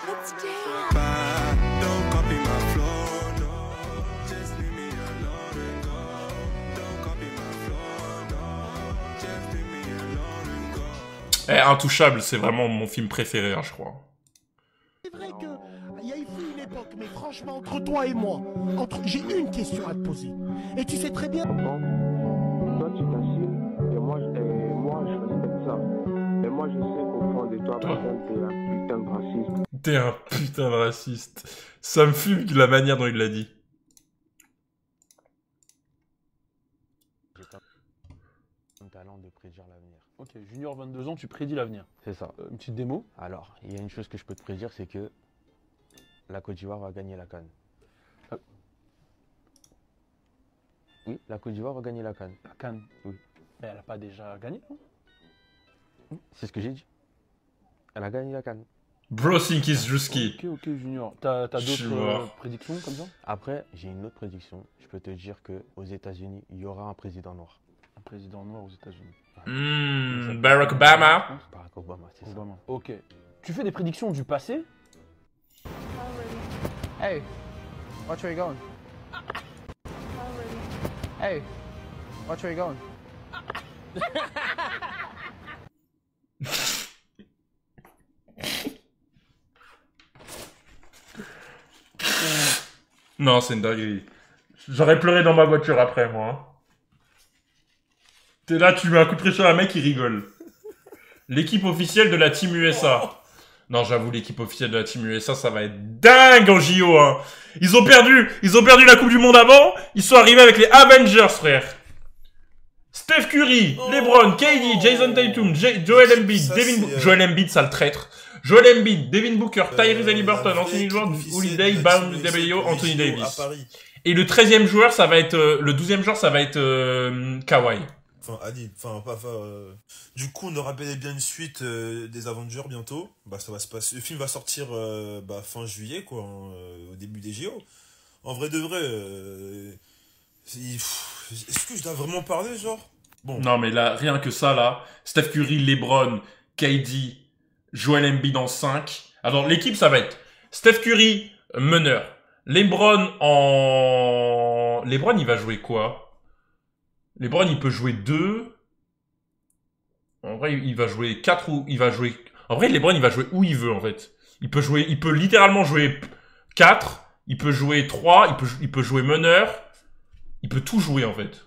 Let's dance. Don't copy my flow, no. Just leave me alone and go. Don't copy my flow, no. Just leave me alone and go. Eh, Intouchable, c'est vraiment mon film préféré, hein, je crois. C'est vrai qu'il y a eu une époque, mais franchement, entre toi et moi, j'ai une question à te poser. Et tu sais très bien... Toi, tu t'assumes, et moi, je respecte ça. Mais moi, je sais qu'au fond de toi, t'es un putain de raciste. T'es un putain de raciste. Ça me fume la manière dont il l'a dit. J'ai comme talent de prédire l'avenir. Ok, Junior, 22 ans, tu prédis l'avenir. C'est ça. Une petite démo. Alors, il y a une chose que je peux te prédire, c'est que la Côte d'Ivoire va gagner la CAN. Oui, la Côte d'Ivoire va gagner la CAN. La CAN, oui. Mais elle n'a pas déjà gagné, non? C'est ce que j'ai dit. Elle a gagné la CAN. Bro think is Juski. Ok, Junior. T'as d'autres prédictions comme ça? Après, j'ai une autre prédiction. Je peux te dire qu'aux États-Unis, il y aura un président noir. Un président noir aux États-Unis. Barack Obama. Barack Obama, c'est ça. Ok. Tu fais des prédictions du passé? Hey, watch where you're going. Hey, watch where you're going. Non, c'est une dinguerie. J'aurais pleuré dans ma voiture après, moi. Hein. T'es là, tu mets un coup de pression à un mec, il rigole. L'équipe officielle de la Team USA. Non, j'avoue, l'équipe officielle de la Team USA, ça va être dingue en JO, hein. Ils ont perdu la Coupe du Monde avant, ils sont arrivés avec les Avengers, frère. Steph Curry, LeBron, KD, Jason Tatum, Joel Embiid, Joel Embiid, sale traître. Joel Embiid, Devin Booker, Tyrese Halliburton, Anthony Edwards, Holiday, Bam Adebayo, Anthony Davis. Et le 13e joueur, ça va être, le 12e joueur, ça va être Kawhi. Du coup, on aura bel et bien une suite des Avengers bientôt. Bah, ça va se passer. Le film va sortir fin juillet, quoi, au début des JO. En vrai de vrai, est-ce que je dois vraiment parler, genre? Bon. Non, mais là, rien que ça, là, Steph Curry, LeBron, KD, Joel Embiid en 5. Alors, l'équipe, ça va être Steph Curry, meneur. LeBron, il va jouer quoi? LeBron, il peut jouer 2. En vrai, il va jouer 4 ou... Il va jouer... En vrai, LeBron, il va jouer où il veut, en fait. Il peut littéralement jouer 4. Il peut jouer 3. Il peut jouer meneur. Il peut tout jouer, en fait.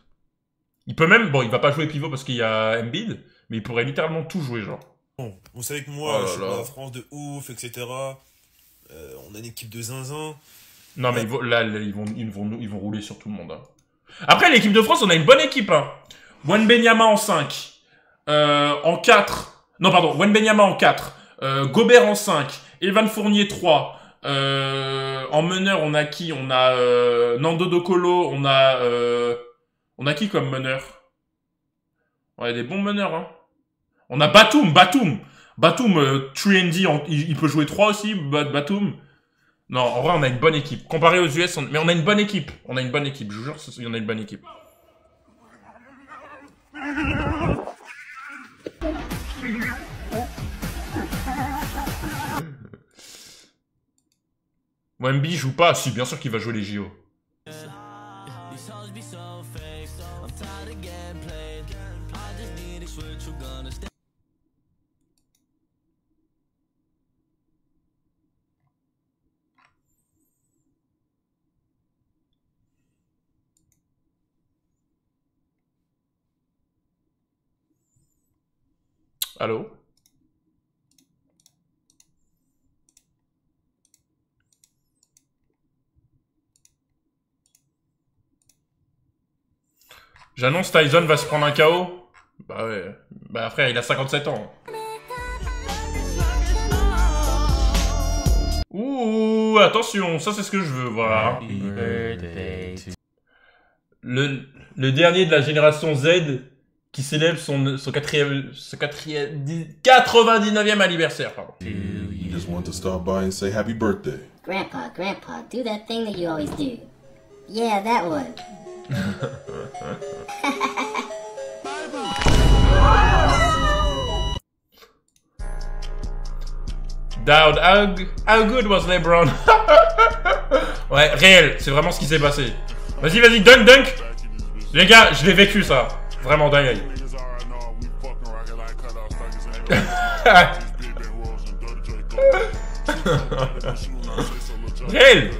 Il peut même... Bon, il va pas jouer pivot parce qu'il y a Embiid. Mais il pourrait littéralement tout jouer, genre. Bon, vous savez que moi, je suis pas la France de ouf, etc. On a une équipe de zinzin. Non, mais ils vont rouler sur tout le monde. Hein. Après, l'équipe de France, on a une bonne équipe. Hein. Wembanyama en 5. En 4. Non, pardon. Wembanyama en 4. Gobert en 5. Evan Fournier 3. En meneur, on a qui? On a Nando Dokolo. On a qui comme meneur? On a des bons meneurs. Hein. On a Batum. Batum, 3&D, il peut jouer 3 aussi, Batum. Non, en vrai, on a une bonne équipe. Comparé aux US, mais on a une bonne équipe. Je vous jure, il y en a une bonne équipe. Wemby joue pas. Si, bien sûr qu'il va jouer les JO. Allô? J'annonce Tyson va se prendre un KO. Bah ouais. Bah frère, il a 57 ans. Ouh, attention, ça c'est ce que je veux, voilà. Le dernier de la génération Z qui célèbre son 99e anniversaire, pardon. You just want to stop by and say happy birthday. Grandpa, do that thing that you always do. Yeah, that one. Doubt. How good was LeBron? Ouais, réel. C'est vraiment ce qui s'est passé. Vas-y, vas-y, dunk. Les gars, je l'ai vécu, ça. Vraiment dingue. Réel.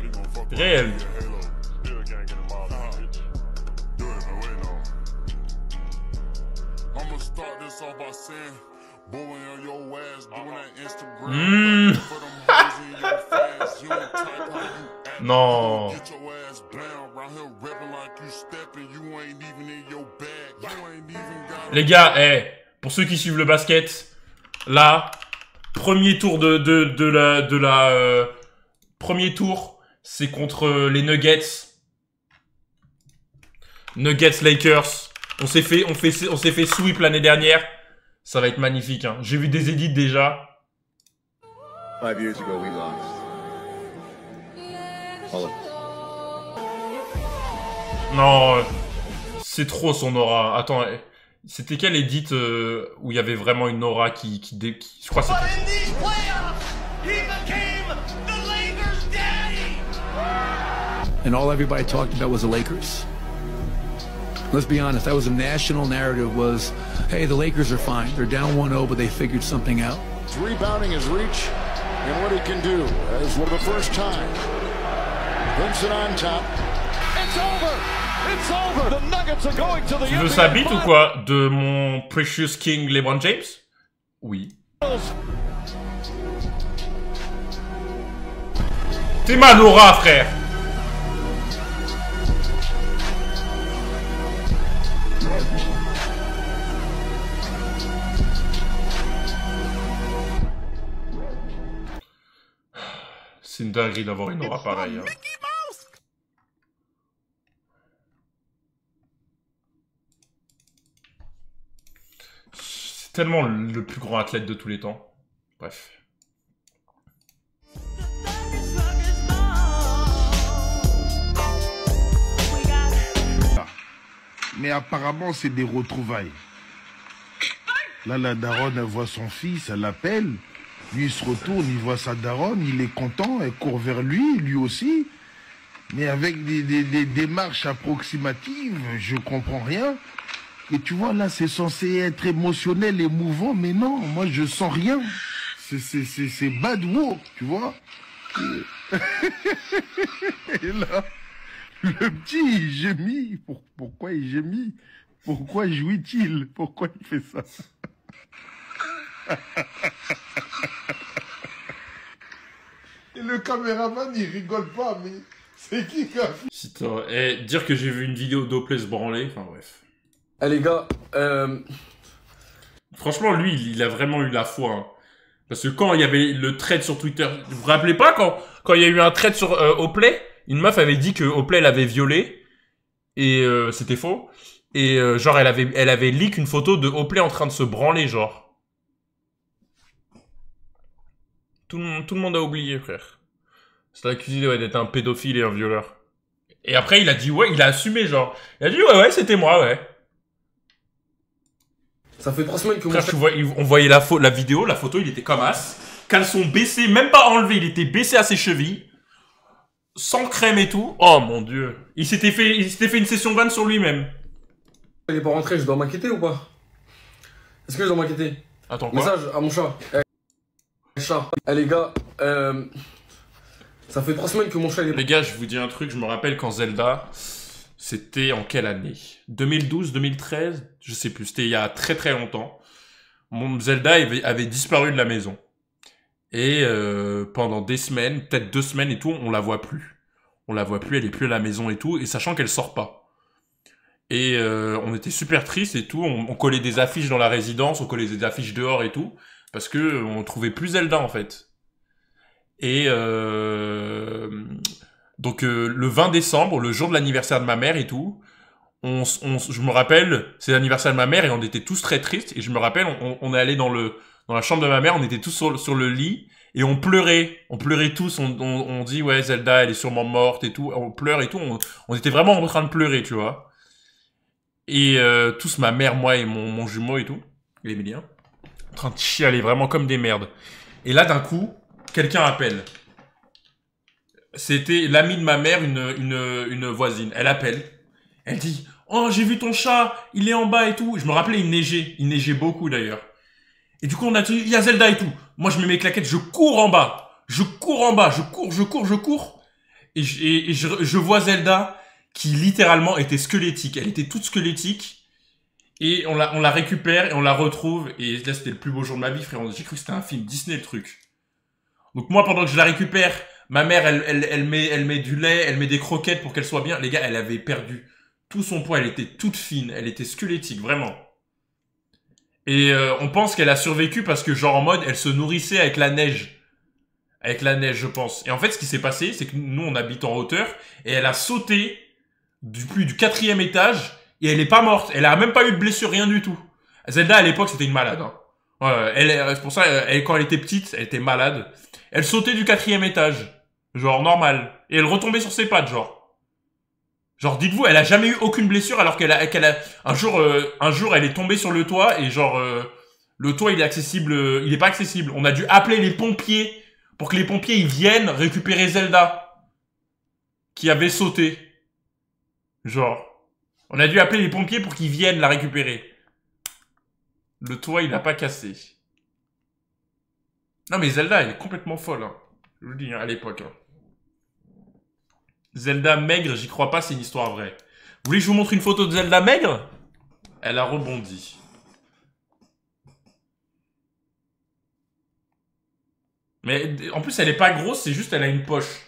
Non. Les gars, pour ceux qui suivent le basket, là, premier tour premier tour, c'est contre les Nuggets. Nuggets Lakers. On s'est fait sweep l'année dernière. Ça va être magnifique, hein. J'ai vu des edits déjà. 5 years ago, we lost. All of us. Non, c'est trop son aura. Attends, c'était quel edit où il y avait vraiment une aura qui je crois que c'était... And all everybody talked about was the Lakers. Let's be honest, that was a national narrative was, hey, the Lakers are fine. They're down 1-0, but they figured something out. It's rebounding his reach and what he can do as for the first time. Vincent on top. It's over. It's over. The Nuggets are going to the Tu veux sa bite ou quoi? De mon Precious King LeBron James? Oui. T'es ma Laura, frère. C'est une dinguerie d'avoir une aura pareille. Hein. C'est tellement le plus grand athlète de tous les temps. Bref. Mais apparemment, c'est des retrouvailles. Là, la daronne, elle voit son fils, elle l'appelle. Lui, il se retourne, il voit sa daronne, il est content, elle court vers lui, lui aussi. Mais avec des démarches approximatives, je comprends rien. Et tu vois, là, c'est censé être émotionnel, émouvant, mais non, moi, je sens rien. C'est bad walk, tu vois. Et là, le petit, il gémit. Pourquoi il gémit? Pourquoi jouit-il? Pourquoi il fait ça? Et le caméraman, il rigole pas, mais c'est qui qui a fait? Dire que j'ai vu une vidéo d'Opley se branler, enfin bref. Eh les gars, franchement, lui, il a vraiment eu la foi. Hein. Parce que quand il y avait le thread sur Twitter, vous vous rappelez pas quand il y a eu un thread sur Opley, une meuf avait dit que Opley l'avait violé et c'était faux. Et genre elle avait leak une photo de Opley en train de se branler, genre. Tout le monde a oublié, frère. C'est accusé d'être un pédophile et un violeur. Et après il a dit ouais, il a assumé, genre. Il a dit ouais c'était moi, ouais. Ça fait 3 semaines que frère, on voyait la vidéo, la photo, il était comme as. Caleçon baissé, même pas enlevé, il était baissé à ses chevilles. Sans crème et tout. Oh mon dieu. Il s'était fait une session vanne sur lui-même. Il est pas rentré, je dois m'inquiéter ou pas? Est-ce que je dois m'inquiéter? Attends, quoi? Message à mon chat. Chat. Les gars, ça fait 3 semaines que mon chat il est... Les gars, je vous dis un truc, je me rappelle quand Zelda, c'était en quelle année? 2012, 2013? Je sais plus, c'était il y a très très longtemps. Mon Zelda avait disparu de la maison. Et pendant des semaines, peut-être 2 semaines et tout, on la voit plus. On la voit plus, elle est plus à la maison et tout, et sachant qu'elle sort pas. Et on était super tristes et tout, on collait des affiches dans la résidence, on collait des affiches dehors et tout, parce que on trouvait plus Zelda en fait. Et donc le 20 décembre, le jour de l'anniversaire de ma mère et tout, je me rappelle, c'est l'anniversaire de ma mère et on était tous très tristes, et je me rappelle, on est allé dans la chambre de ma mère, on était tous sur le lit, et on pleurait tous, on dit ouais Zelda elle est sûrement morte et tout, on pleure et tout, on était vraiment en train de pleurer, tu vois. Et tous, ma mère, moi et mon jumeau et tout, l'Emilien, en train de chialer vraiment comme des merdes. Et là d'un coup, quelqu'un appelle. C'était l'ami de ma mère, une voisine. Elle appelle. Elle dit, oh, j'ai vu ton chat, il est en bas et tout. Je me rappelais, il neigeait beaucoup d'ailleurs. Et du coup, on a dit, il y a Zelda et tout. Moi, je mets mes claquettes, je cours en bas. Je cours. Et je vois Zelda qui littéralement était squelettique. Elle était toute squelettique. Et on la récupère et on la retrouve. Et là, c'était le plus beau jour de ma vie, frère. J'ai cru que c'était un film Disney, le truc. Donc moi, pendant que je la récupère, ma mère, elle met du lait, elle met des croquettes pour qu'elle soit bien. Les gars, elle avait perdu tout son poids. Elle était toute fine. Elle était squelettique, vraiment. Et on pense qu'elle a survécu parce que, genre, en mode, elle se nourrissait avec la neige. Avec la neige, je pense. Et en fait, ce qui s'est passé, c'est que nous, on habite en hauteur. Et elle a sauté du 4e étage. Et elle est pas morte. Elle a même pas eu de blessure, rien du tout. Zelda, à l'époque, c'était une malade. Hein. C'est pour ça, quand elle était petite, elle était malade. Elle sautait du 4e étage. Genre, normal. Et elle retombait sur ses pattes, genre. Genre, dites-vous, elle a jamais eu aucune blessure alors qu'elle a un jour, elle est tombée sur le toit et genre, le toit, il est pas accessible. On a dû appeler les pompiers pour que les pompiers, ils viennent récupérer Zelda. Qui avait sauté. Genre. On a dû appeler les pompiers pour qu'ils viennent la récupérer. Le toit, il n'a pas cassé. Non, mais Zelda, elle est complètement folle, hein. Je vous le dis, hein, à l'époque, hein. Zelda maigre, j'y crois pas, c'est une histoire vraie. Vous voulez que je vous montre une photo de Zelda maigre? Elle a rebondi. Mais en plus, elle est pas grosse, c'est juste elle a une poche.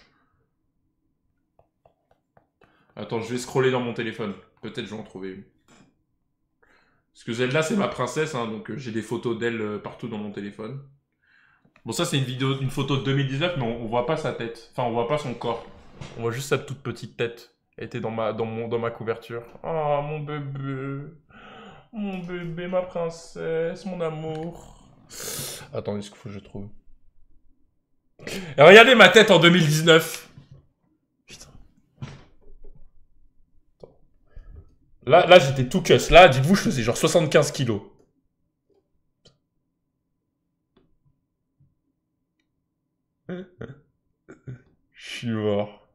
Attends, je vais scroller dans mon téléphone. Peut-être je vais en trouver une. Parce que Zelda, c'est ma princesse, hein, donc j'ai des photos d'elle partout dans mon téléphone. Bon, ça, c'est une photo de 2019, mais on voit pas sa tête. Enfin, on voit pas son corps. On voit juste sa toute petite tête. Elle était dans ma couverture. Oh, mon bébé. Mon bébé, ma princesse, mon amour. Attendez, ce qu'il faut que je trouve. Et regardez ma tête en 2019. Putain. Là j'étais tout cuss. Là, dites-vous, je faisais genre 75 kilos. Je suis mort.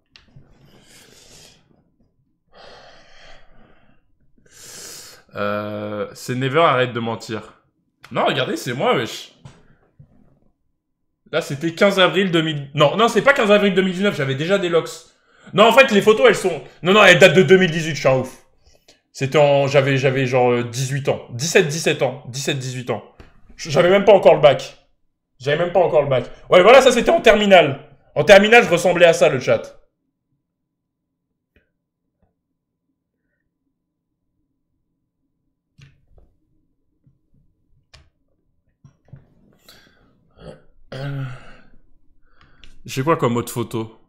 C'est Never, arrête de mentir. Non, regardez, c'est moi, wesh. Là, c'était 15 avril 2000... Non, c'est pas 15 avril 2019, j'avais déjà des locks. Non, en fait, les photos, elles sont... Non, elles datent de 2018, je suis un ouf. C'était en... J'avais genre 18 ans. 17 ans. 17-18 ans. J'avais même pas encore le bac. Ouais, voilà, ça, c'était en terminale. En terminale, je ressemblais à ça, le chat. J'ai quoi comme autre photo?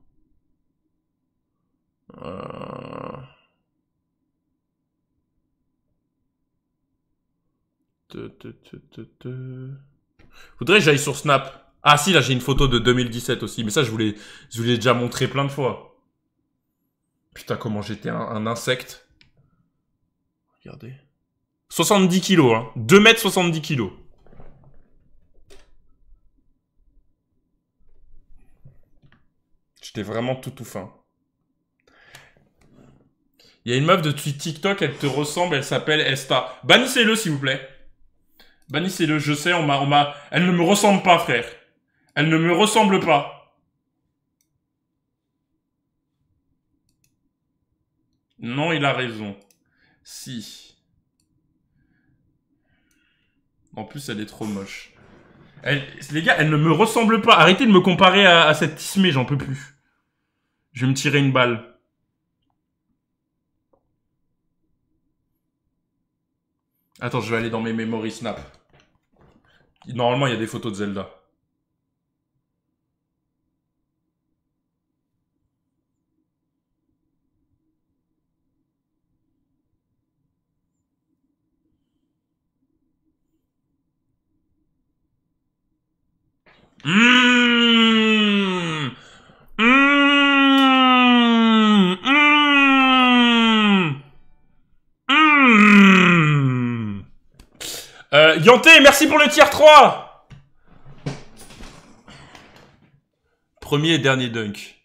Faudrait que j'aille sur Snap. Ah si, là j'ai une photo de 2017 aussi. Mais ça, je vous l'ai déjà montré plein de fois. Putain, comment j'étais un insecte. Regardez. 70 kilos, hein. 2 mètres 70 kilos. J'étais vraiment tout fin. Il y a une meuf de TikTok, elle te ressemble, elle s'appelle Esta. Bannissez-le, s'il vous plaît. Bannissez-le, je sais, elle ne me ressemble pas, frère. Elle ne me ressemble pas. Non, il a raison. Si. En plus, elle est trop moche. Les gars, elle ne me ressemble pas. Arrêtez de me comparer à cette Tismé, j'en peux plus. Je vais me tirer une balle. Attends, je vais aller dans mes memories Snap. Normalement, il y a des photos de Zelda. Yanté, merci pour le tier 3. Premier et dernier dunk.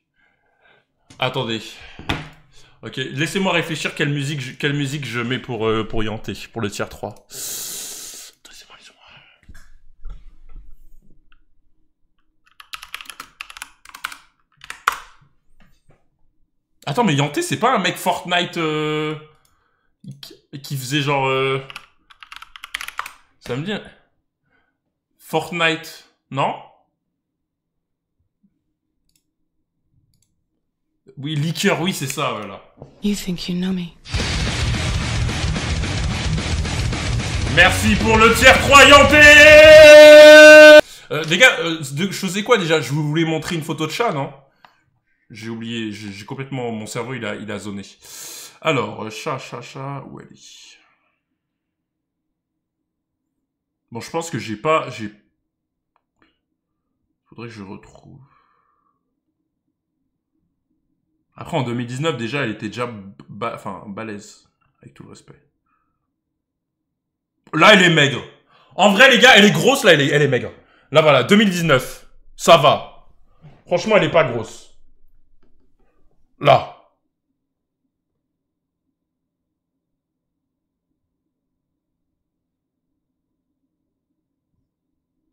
Attendez. Ok, laissez-moi réfléchir quelle musique je mets pour Yanté, pour le tier 3. Laissez-moi. Attends, mais Yanté, c'est pas un mec Fortnite qui faisait genre... Ça me dit... Fortnite, non? Oui, Liqueur, oui, c'est ça, voilà. You think you know me. Merci pour le tiers 3, Yanté. Les gars, je faisais quoi déjà? Je voulais montrer une photo de chat, non? J'ai oublié, j'ai complètement... Mon cerveau, il a zoné. Alors, chat, où elle est? Bon, je pense que faudrait que je retrouve... Après, en 2019, déjà, elle était déjà balèze. Avec tout le respect. Là, elle est maigre. En vrai, les gars, elle est grosse, là, elle est maigre. Là, voilà, 2019. Ça va. Franchement, elle est pas grosse. Là.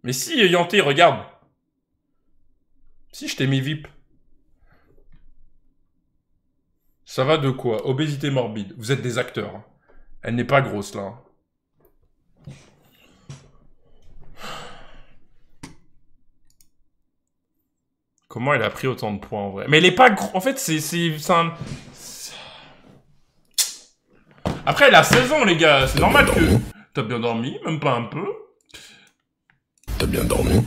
Mais si, Yanté, regarde. Si, je t'ai mis VIP. Ça va de quoi? Obésité morbide. Vous êtes des acteurs. Hein. Elle n'est pas grosse, là. Comment elle a pris autant de poids, en vrai? Mais elle est pas grosse. En fait, c'est un... Après, elle a 16 ans, les gars. C'est normal que... T'as bien dormi? Même pas un peu? T'as bien dormi?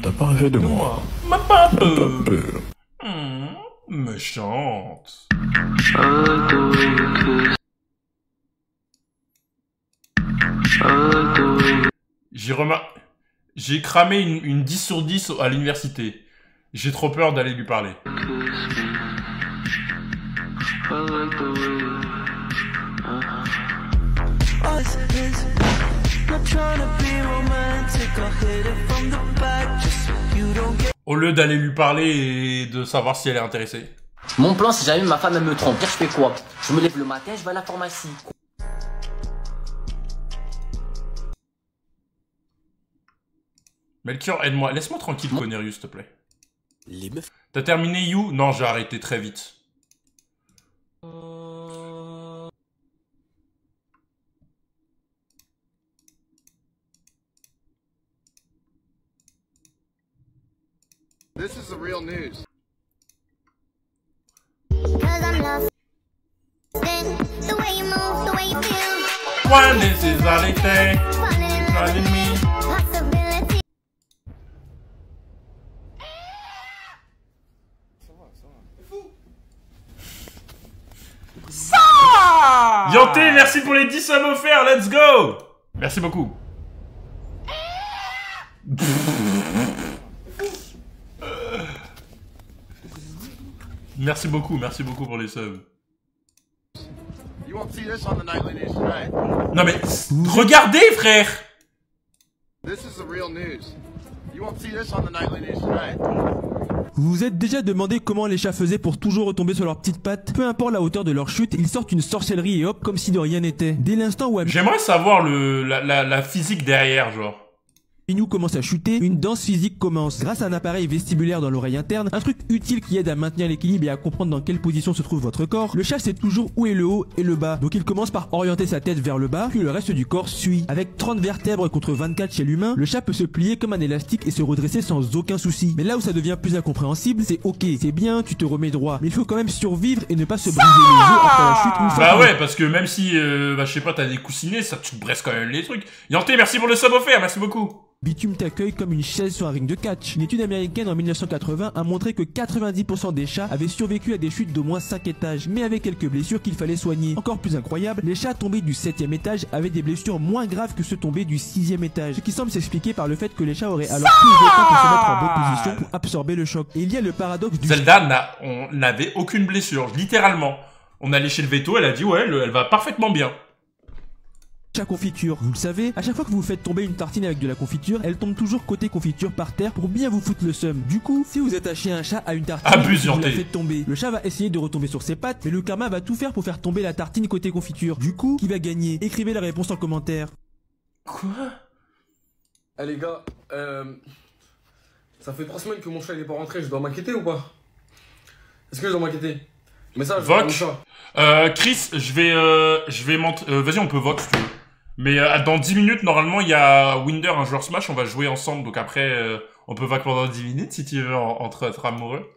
T'as pas rêvé de moi? Même pas un peu. Méchante. J'ai cramé une 10 sur 10 à l'université. J'ai trop peur d'aller lui parler. Au lieu d'aller lui parler et de savoir si elle est intéressée. Mon plan, si jamais ma femme elle me trompe, je fais quoi? Je me lève le matin, je vais à la pharmacie. Melchior, aide-moi. Laisse-moi tranquille, Conerius, s'il te plaît. Les meufs. T'as terminé, You? Non, j'ai arrêté très vite. This is the real news. One, this is all they say. Driving me. Ça Yanté, merci pour les 10 subs offerts, let's go. Merci beaucoup. Merci beaucoup pour les subs. Non mais, regardez frère. Vous vous êtes déjà demandé comment les chats faisaient pour toujours retomber sur leurs petites pattes? Peu importe la hauteur de leur chute, ils sortent une sorcellerie et hop, comme si de rien n'était. Dès l'instant où j'aimerais savoir la physique derrière, genre. Minou commence à chuter, une danse physique commence. Grâce à un appareil vestibulaire dans l'oreille interne, un truc utile qui aide à maintenir l'équilibre et à comprendre dans quelle position se trouve votre corps, le chat sait toujours où est le haut et le bas. Donc il commence par orienter sa tête vers le bas, puis le reste du corps suit. Avec 30 vertèbres contre 24 chez l'humain, le chat peut se plier comme un élastique et se redresser sans aucun souci. Mais là où ça devient plus incompréhensible, c'est ok, c'est bien, tu te remets droit, mais il faut quand même survivre et ne pas se briser les os après la chute une fois. Bah ouais, parce que même si, je sais pas, t'as des coussinets, ça te bresse quand même les trucs. Yanté, merci pour le sub offert, merci beaucoup. Bitume t'accueille comme une chaise sur un ring de catch. Une étude américaine en 1980 a montré que 90% des chats avaient survécu à des chutes d'au moins 5 étages, mais avec quelques blessures qu'il fallait soigner. Encore plus incroyable, les chats tombés du 7e étage avaient des blessures moins graves que ceux tombés du 6e étage, ce qui semble s'expliquer par le fait que les chats auraient alors plus de temps pour se mettre en bonne position pour absorber le choc. Et il y a le paradoxe du... Zelda n'avait aucune blessure, littéralement. On allait chez le veto, elle a dit ouais, elle va parfaitement bien. à confiture. Vous le savez, à chaque fois que vous faites tomber une tartine avec de la confiture, elle tombe toujours côté confiture par terre pour bien vous foutre le seum. Du coup, si vous attachez un chat à une tartine et que vous la faites tomber, le chat va essayer de retomber sur ses pattes, mais le karma va tout faire pour faire tomber la tartine côté confiture. Du coup, qui va gagner? Écrivez la réponse en commentaire. Quoi? Eh les gars, ça fait 3 semaines que mon chat il est pas rentré, je dois m'inquiéter ou pas? Est-ce que je dois m'inquiéter? Message. Vote. Chris, je vais vas-y, on peut vote si tu veux. Mais dans 10 minutes, normalement, il y a Winder, un joueur Smash, on va jouer ensemble. Donc après, on peut vote pendant 10 minutes si tu veux, entre être amoureux.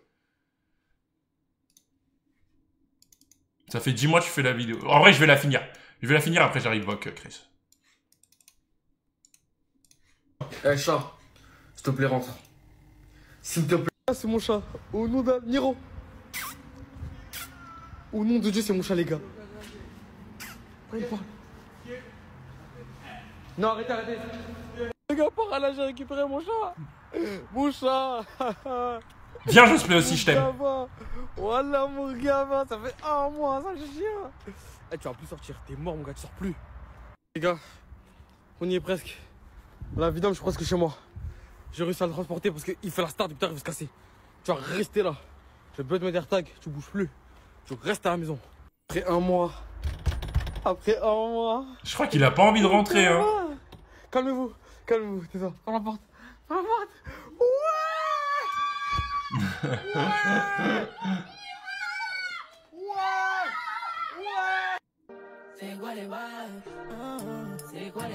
Ça fait 10 mois que tu fais la vidéo. En vrai, je vais la finir. Je vais la finir, après j'arrive vote, Chris. Eh chat, s'il te plaît, rentre. S'il te plaît. Ah, c'est mon chat. Au nom de Niro. Au nom de Dieu, c'est mon chat, les gars. Pourquoi il parle? Non, arrêtez. Les gars, par là, j'ai récupéré mon chat. Mon chat. Viens, je plais aussi, je t'aime. Voilà, mon gamin, ça fait 1 mois, ça, j'ai chien. Eh, tu vas plus sortir, t'es mort, mon gars, tu sors plus. Les gars, on y est presque. La vidange, je suis presque chez moi. J'ai réussi à le transporter parce qu'il fait la star depuis tard, il va se casser. Tu vas rester là. Je vais te mettre AirTag, tu bouges plus. Tu restes à la maison. Après 1 mois. Je crois qu'il a pas envie de rentrer, hein. Calmez-vous, c'est ça. Ferme la porte.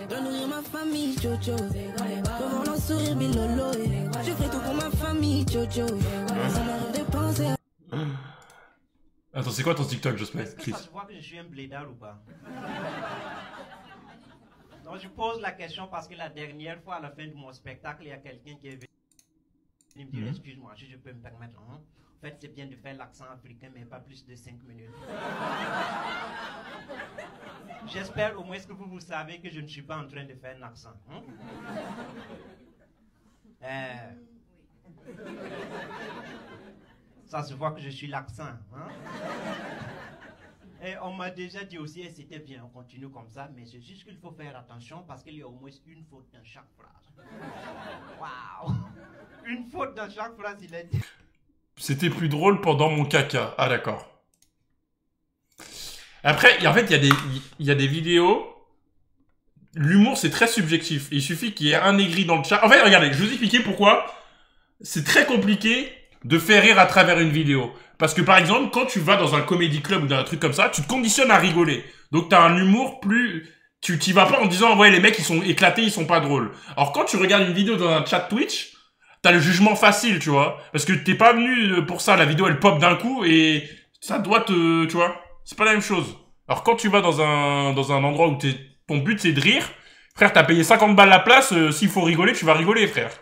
Je nourrir ma famille, Jojo. Devant leur sourire, bilolo. Je ferai tout pour ma famille, Jojo. Ça m'arrive de penser à... Attends, c'est quoi ton TikTok, Jospin? Chris. Ça se voit que je suis un blédard ou pas? Non, je pose la question parce que la dernière fois, à la fin de mon spectacle, il y a quelqu'un qui est venu me dire excuse-moi, si je peux me permettre. Hein? En fait, c'est bien de faire l'accent africain, mais pas plus de 5 minutes. J'espère au moins que vous savez que je ne suis pas en train de faire un accent. Hein? Ça se voit que je suis l'accent. Hein? Et on m'a déjà dit aussi, et c'était bien, on continue comme ça, mais c'est juste qu'il faut faire attention parce qu'il y a au moins une faute dans chaque phrase. Waouh! Une faute dans chaque phrase, il a dit. C'était plus drôle pendant mon caca. Ah, d'accord. Après, en fait, il y a des vidéos. L'humour, c'est très subjectif. Il suffit qu'il y ait un aigri dans le chat. En fait, regardez, je vais vous expliquer pourquoi c'est très compliqué de faire rire à travers une vidéo. Parce que, par exemple, quand tu vas dans un comedy club ou dans un truc comme ça, tu te conditionnes à rigoler. Donc, t'as un humour plus... Tu t'y vas pas en disant, ouais, les mecs, ils sont éclatés, ils sont pas drôles. Alors, quand tu regardes une vidéo dans un chat Twitch, t'as le jugement facile, tu vois. Parce que t'es pas venu pour ça. La vidéo, elle pop d'un coup et ça doit te... Tu vois, c'est pas la même chose. Alors, quand tu vas dans un endroit où ton but, c'est de rire, frère, t'as payé 50 balles la place, s'il faut rigoler, tu vas rigoler, frère.